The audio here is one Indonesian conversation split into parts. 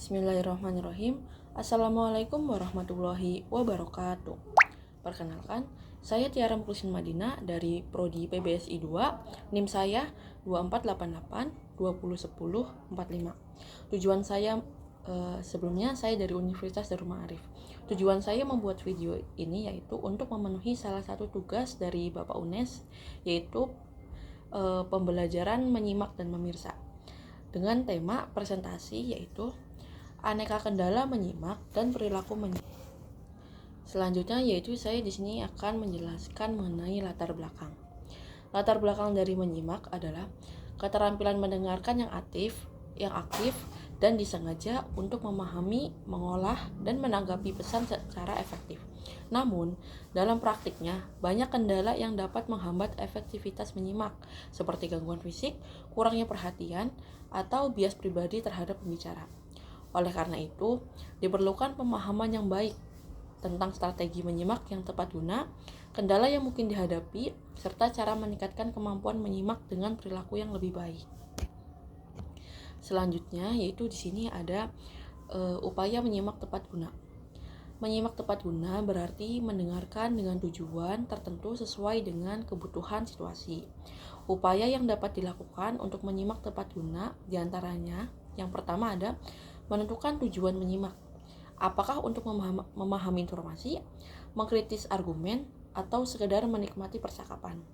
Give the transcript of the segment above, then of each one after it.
Bismillahirrahmanirrahim. Assalamualaikum warahmatullahi wabarakatuh. Perkenalkan, saya Tiara Muklisin Madina dari Prodi PBSI 2, NIM saya 2488 2010 45. Tujuan saya sebelumnya saya dari Universitas Darul Ma'arif. Tujuan saya membuat video ini yaitu untuk memenuhi salah satu tugas dari Bapak UNES, yaitu pembelajaran menyimak dan memirsa, dengan tema presentasi yaitu aneka kendala menyimak dan perilaku menyimak. Selanjutnya yaitu saya di sini akan menjelaskan mengenai latar belakang. Latar belakang dari menyimak adalah keterampilan mendengarkan yang aktif dan disengaja untuk memahami, mengolah, dan menanggapi pesan secara efektif. Namun, dalam praktiknya, banyak kendala yang dapat menghambat efektivitas menyimak, seperti gangguan fisik, kurangnya perhatian, atau bias pribadi terhadap pembicara. Oleh karena itu, diperlukan pemahaman yang baik tentang strategi menyimak yang tepat guna, kendala yang mungkin dihadapi, serta cara meningkatkan kemampuan menyimak dengan perilaku yang lebih baik. Selanjutnya, yaitu di sini ada upaya menyimak tepat guna. Menyimak tepat guna berarti mendengarkan dengan tujuan tertentu sesuai dengan kebutuhan situasi. Upaya yang dapat dilakukan untuk menyimak tepat guna diantaranya, yang pertama ada menentukan tujuan menyimak. Apakah untuk memahami informasi, mengkritis argumen, atau sekedar menikmati percakapan.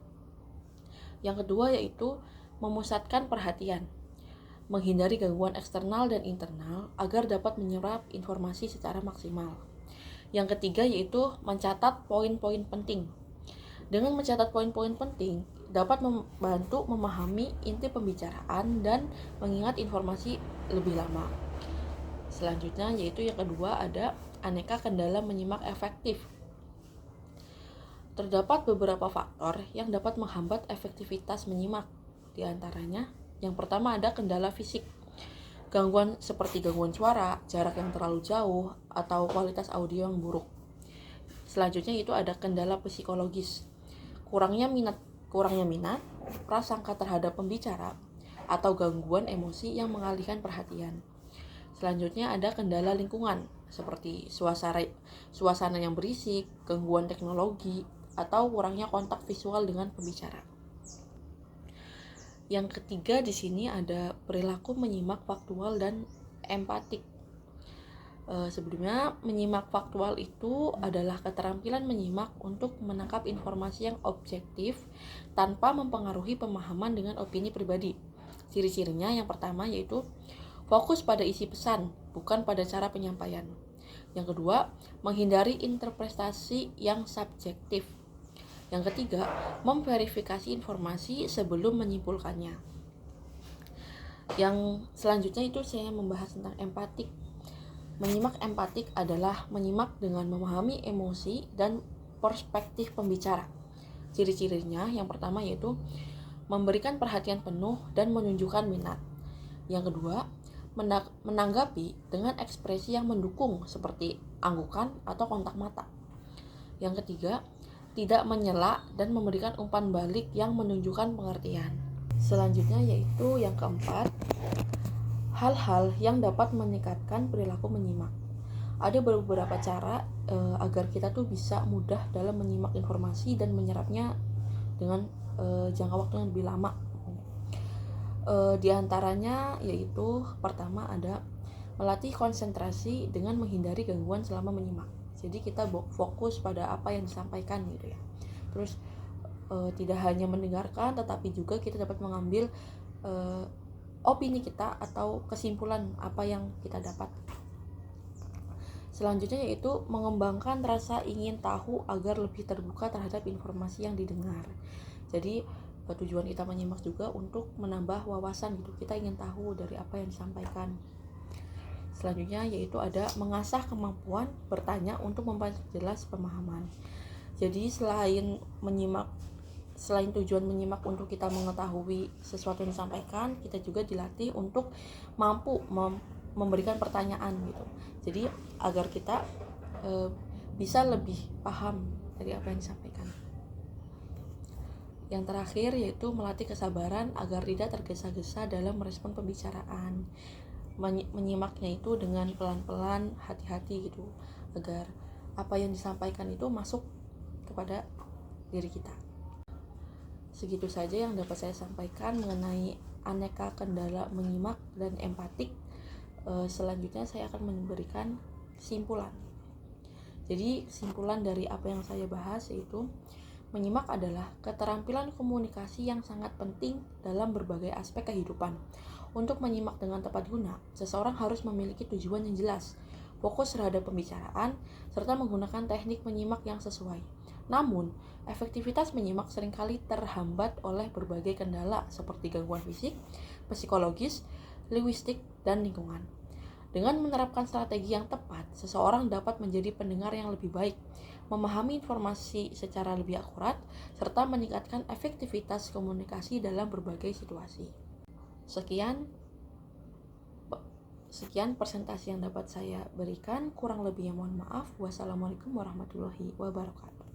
Yang kedua yaitu memusatkan perhatian. Menghindari gangguan eksternal dan internal agar dapat menyerap informasi secara maksimal. Yang ketiga yaitu mencatat poin-poin penting. Dengan mencatat poin-poin penting dapat membantu memahami inti pembicaraan dan mengingat informasi lebih lama. Selanjutnya yaitu yang kedua ada aneka kendala menyimak efektif. Terdapat beberapa faktor yang dapat menghambat efektivitas menyimak. Di antaranya, yang pertama ada kendala fisik. Gangguan seperti gangguan suara, jarak yang terlalu jauh, atau kualitas audio yang buruk. Selanjutnya itu ada kendala psikologis. Kurangnya minat, prasangka terhadap pembicara, atau gangguan emosi yang mengalihkan perhatian. Selanjutnya ada kendala lingkungan, seperti suasana yang berisik, gangguan teknologi, atau kurangnya kontak visual dengan pembicara. Yang ketiga di sini ada perilaku menyimak faktual dan empatik. Sebelumnya, menyimak faktual itu adalah keterampilan menyimak untuk menangkap informasi yang objektif tanpa mempengaruhi pemahaman dengan opini pribadi. Ciri-cirinya yang pertama yaitu fokus pada isi pesan, bukan pada cara penyampaian. Yang kedua, menghindari interpretasi yang subjektif. Yang ketiga, memverifikasi informasi sebelum menyimpulkannya. Yang selanjutnya itu saya membahas tentang empatik. Menyimak empatik adalah menyimak dengan memahami emosi dan perspektif pembicara. Ciri-cirinya yang pertama yaitu memberikan perhatian penuh dan menunjukkan minat. Yang kedua, menanggapi dengan ekspresi yang mendukung seperti anggukan atau kontak mata. Yang ketiga, tidak menyela dan memberikan umpan balik yang menunjukkan pengertian. Selanjutnya yaitu yang keempat, hal-hal yang dapat meningkatkan perilaku menyimak. Ada beberapa cara agar kita tuh bisa mudah dalam menyimak informasi dan menyerapnya dengan jangka waktu yang lebih lama. Di antaranya yaitu pertama ada melatih konsentrasi dengan menghindari gangguan selama menyimak. Jadi kita fokus pada apa yang disampaikan gitu ya. Terus tidak hanya mendengarkan tetapi juga kita dapat mengambil opini kita atau kesimpulan apa yang kita dapat. Selanjutnya yaitu mengembangkan rasa ingin tahu agar lebih terbuka terhadap informasi yang didengar. Jadi tujuan kita menyimak juga untuk menambah wawasan gitu, kita ingin tahu dari apa yang disampaikan. Selanjutnya yaitu ada mengasah kemampuan bertanya untuk memperjelas pemahaman. Jadi selain tujuan menyimak untuk kita mengetahui sesuatu yang disampaikan, kita juga dilatih untuk mampu memberikan pertanyaan gitu. Jadi agar kita bisa lebih paham dari apa yang disampaikan. Yang terakhir yaitu melatih kesabaran agar tidak tergesa-gesa dalam merespon pembicaraan. menyimaknya itu dengan pelan-pelan, hati-hati gitu, agar apa yang disampaikan itu masuk kepada diri kita. Segitu saja yang dapat saya sampaikan mengenai aneka kendala menyimak dan empatik. Selanjutnya saya akan memberikan kesimpulan. Jadi kesimpulan dari apa yang saya bahas yaitu menyimak adalah keterampilan komunikasi yang sangat penting dalam berbagai aspek kehidupan. Untuk menyimak dengan tepat guna, seseorang harus memiliki tujuan yang jelas, fokus terhadap pembicaraan, serta menggunakan teknik menyimak yang sesuai. Namun, efektivitas menyimak seringkali terhambat oleh berbagai kendala seperti gangguan fisik, psikologis, linguistik, dan lingkungan. Dengan menerapkan strategi yang tepat, seseorang dapat menjadi pendengar yang lebih baik, memahami informasi secara lebih akurat, serta meningkatkan efektivitas komunikasi dalam berbagai situasi. Sekian presentasi yang dapat saya berikan. Kurang lebihnya mohon maaf. Wassalamualaikum warahmatullahi wabarakatuh.